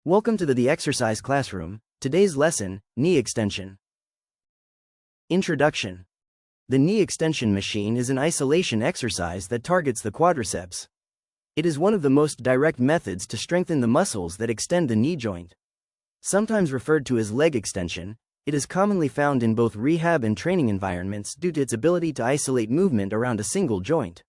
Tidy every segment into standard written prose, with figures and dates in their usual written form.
Welcome to the exercise classroom. Today's lesson, knee extension. Introduction. The knee extension machine is an isolation exercise that targets the quadriceps. It is one of the most direct methods to strengthen the muscles that extend the knee joint. Sometimes referred to as leg extension, it is commonly found in both rehab and training environments due to its ability to isolate movement around a single joint.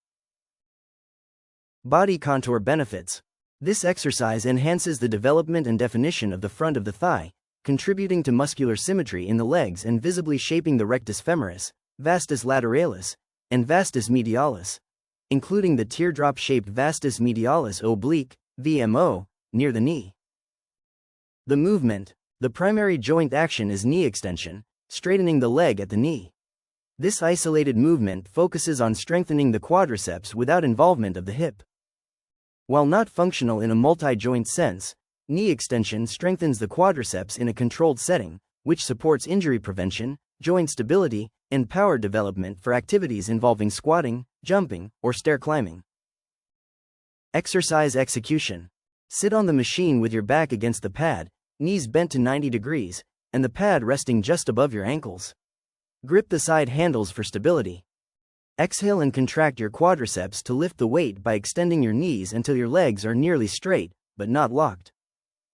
Body contour benefits. This exercise enhances the development and definition of the front of the thigh, contributing to muscular symmetry in the legs and visibly shaping the rectus femoris, vastus lateralis, and vastus medialis, including the teardrop-shaped vastus medialis oblique, VMO, near the knee. The movement. The primary joint action is knee extension, straightening the leg at the knee. This isolated movement focuses on strengthening the quadriceps without involvement of the hip. While not functional in a multi-joint sense, knee extension strengthens the quadriceps in a controlled setting, which supports injury prevention, joint stability, and power development for activities involving squatting, jumping, or stair climbing. Exercise execution. Sit on the machine with your back against the pad, knees bent to 90 degrees, and the pad resting just above your ankles. Grip the side handles for stability. Exhale and contract your quadriceps to lift the weight by extending your knees until your legs are nearly straight, but not locked.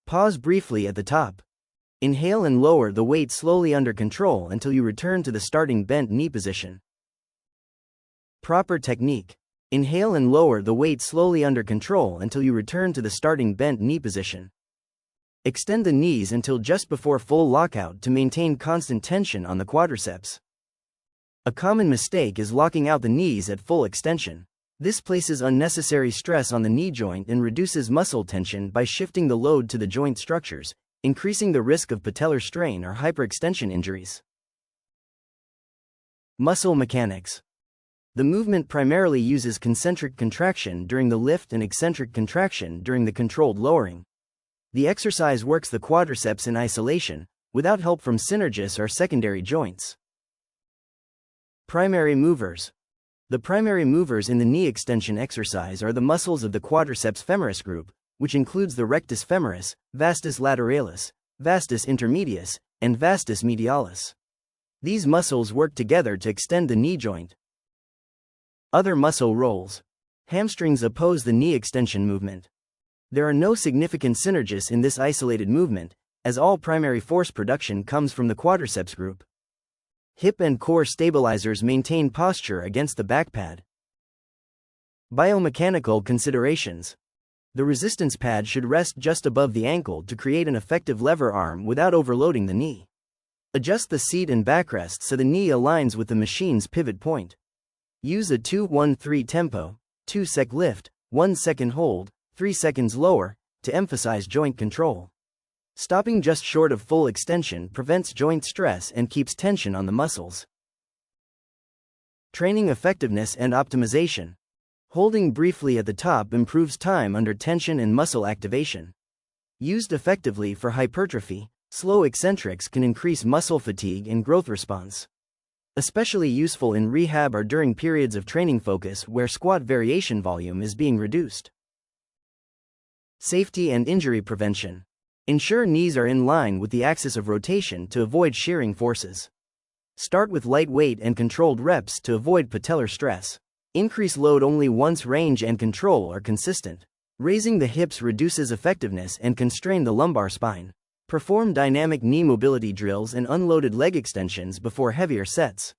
Pause briefly at the top. Inhale and lower the weight slowly under control until you return to the starting bent knee position. Proper technique. Inhale and lower the weight slowly under control until you return to the starting bent knee position. Extend the knees until just before full lockout to maintain constant tension on the quadriceps. A common mistake is locking out the knees at full extension. This places unnecessary stress on the knee joint and reduces muscle tension by shifting the load to the joint structures, increasing the risk of patellar strain or hyperextension injuries. Muscle mechanics. The movement primarily uses concentric contraction during the lift and eccentric contraction during the controlled lowering. The exercise works the quadriceps in isolation, without help from synergists or secondary joints. Primary movers. The primary movers in the knee extension exercise are the muscles of the quadriceps femoris group, which includes the rectus femoris, vastus lateralis, vastus intermedius, and vastus medialis. These muscles work together to extend the knee joint. Other muscle roles. Hamstrings oppose the knee extension movement. There are no significant synergists in this isolated movement, as all primary force production comes from the quadriceps group. Hip and core stabilizers maintain posture against the back pad. Biomechanical considerations. The resistance pad should rest just above the ankle to create an effective lever arm without overloading the knee. Adjust the seat and backrest so the knee aligns with the machine's pivot point. Use a 2-1-3 tempo, 2 sec lift, 1 second hold, 3 seconds lower, to emphasize joint control. Stopping just short of full extension prevents joint stress and keeps tension on the muscles. Training effectiveness and optimization. Holding briefly at the top improves time under tension and muscle activation. Used effectively for hypertrophy, slow eccentrics can increase muscle fatigue and growth response. Especially useful in rehab or during periods of training focus where squat variation volume is being reduced. Safety and injury prevention. Ensure knees are in line with the axis of rotation to avoid shearing forces. Start with lightweight and controlled reps to avoid patellar stress. Increase load only once range and control are consistent. Raising the hips reduces effectiveness and constrain the lumbar spine. Perform dynamic knee mobility drills and unloaded leg extensions before heavier sets.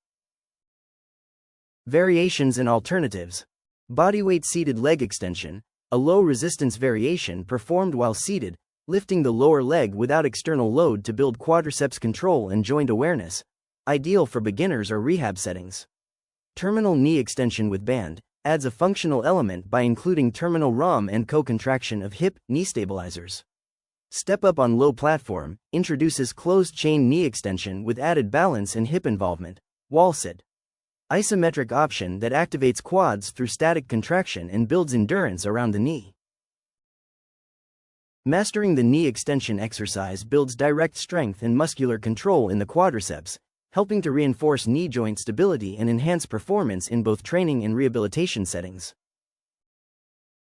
Variations and alternatives. Bodyweight seated leg extension, a low resistance variation performed while seated, lifting the lower leg without external load to build quadriceps control and joint awareness, ideal for beginners or rehab settings. Terminal knee extension with band, adds a functional element by including terminal ROM and co-contraction of hip, knee stabilizers. Step up on low platform, introduces closed chain knee extension with added balance and hip involvement, wall sit. Isometric option that activates quads through static contraction and builds endurance around the knee. Mastering the knee extension exercise builds direct strength and muscular control in the quadriceps, helping to reinforce knee joint stability and enhance performance in both training and rehabilitation settings.